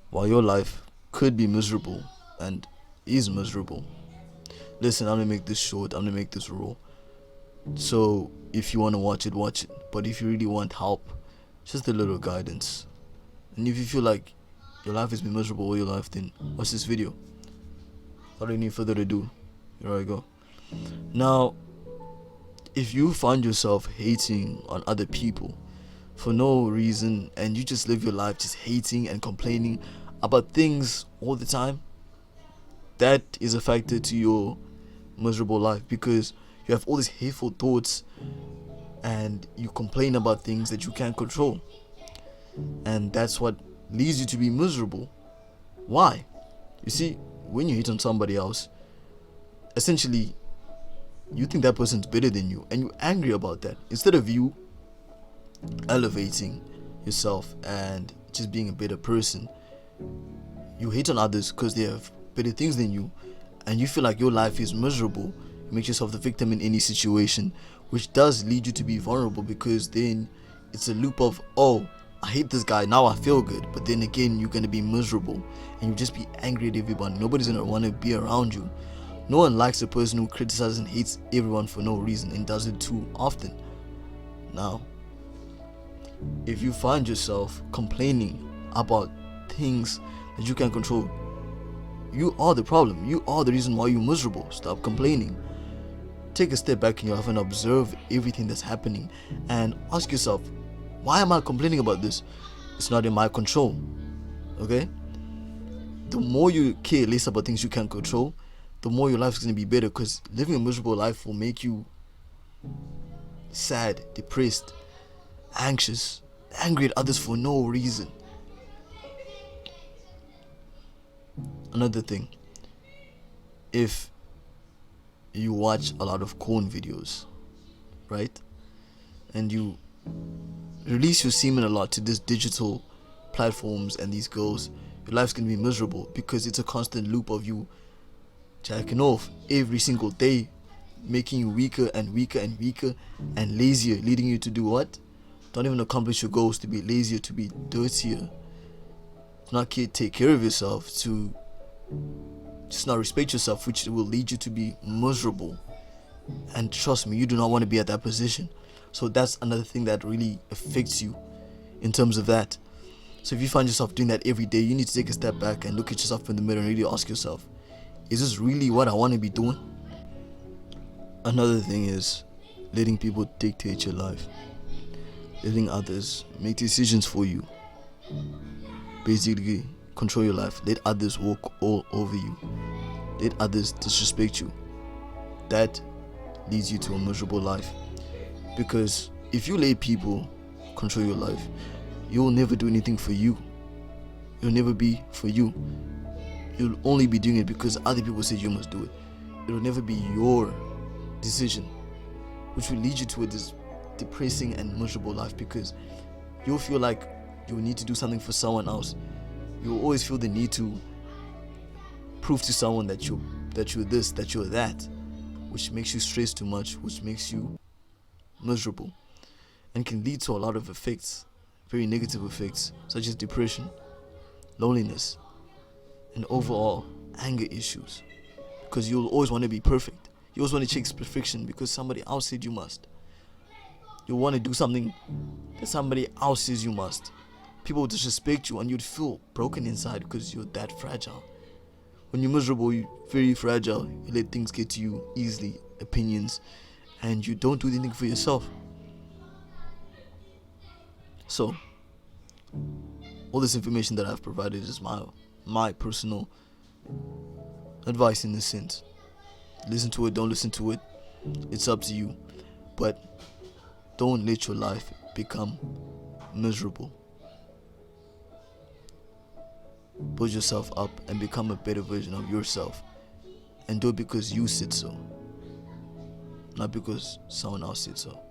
while your life could be miserable and is miserable. Listen, I'm gonna make this short, I'm gonna make this raw. So if you wanna watch it, watch it. But if you really want help, just a little guidance. And if you feel like your life has been miserable all your life, then watch this video. Without any further ado, here I go. Now, if you find yourself hating on other people for no reason and you just live your life just hating and complaining about things all the time, that is a factor to your miserable life, because you have all these hateful thoughts and you complain about things that you can't control, and that's what leads you to be miserable. Why? You see, when you hate on somebody else, essentially you think that person's better than you and you're angry about that. Instead of you elevating yourself and just being a better person, you hate on others because they have better things than you, and you feel like your life is miserable. You make yourself the victim in any situation, which does lead you to be vulnerable, because then it's a loop of, oh, I hate this guy, now I feel good, but then again you're gonna be miserable and you just be angry at everyone. Nobody's gonna want to be around you. No one likes a person who criticizes and hates everyone for no reason and does it too often. Now, if you find yourself complaining about things that you can't control, you are the problem. You are the reason why you're miserable. Stop complaining. Take a step back in your life and observe everything that's happening and ask yourself, why am I complaining about this? It's not in my control. Okay? The more you care less about things you can't control, the more your life is going to be better, because living a miserable life will make you sad, depressed, anxious, angry at others for no reason. Another thing, if you watch a lot of corn videos, right, and you release your semen a lot to these digital platforms and these girls, your life's gonna be miserable, because it's a constant loop of you jacking off every single day, making you weaker and weaker and weaker and lazier, leading you to do what? Don't even accomplish your goals, to be lazier, to be dirtier, to not take care of yourself, to just not respect yourself, which will lead you to be miserable. And trust me, you do not want to be at that position. So that's another thing that really affects you in terms of that. So if you find yourself doing that every day, you need to take a step back and look at yourself in the mirror and really ask yourself, is this really what I want to be doing? Another thing is letting people dictate your life, letting others make decisions for you. Basically, control your life. Let others walk all over you. Let others disrespect you. That leads you to a miserable life. Because if you let people control your life, you'll never do anything for you. You'll never be for you. You'll only be doing it because other people said you must do it. It'll never be your decision, which will lead you to this depressing and miserable life, because you'll feel like you need to do something for someone else. You'll always feel the need to prove to someone that you're this, that you're that, which makes you stress too much, which makes you miserable, and can lead to a lot of effects, very negative effects, such as depression, loneliness, and overall anger issues, because you'll always want to be perfect. You always want to chase perfection because somebody else said you must. You want to do something that somebody else says you must. People will disrespect you and you'd feel broken inside because you're that fragile. When you're miserable, you're very fragile. You let things get to you easily, opinions, and you don't do anything for yourself. So, all this information that I've provided is my personal advice in this sense. Listen to it, don't listen to it. It's up to you. But don't let your life become miserable. Build yourself up and become a better version of yourself. And do it because you said so, not because someone else said so.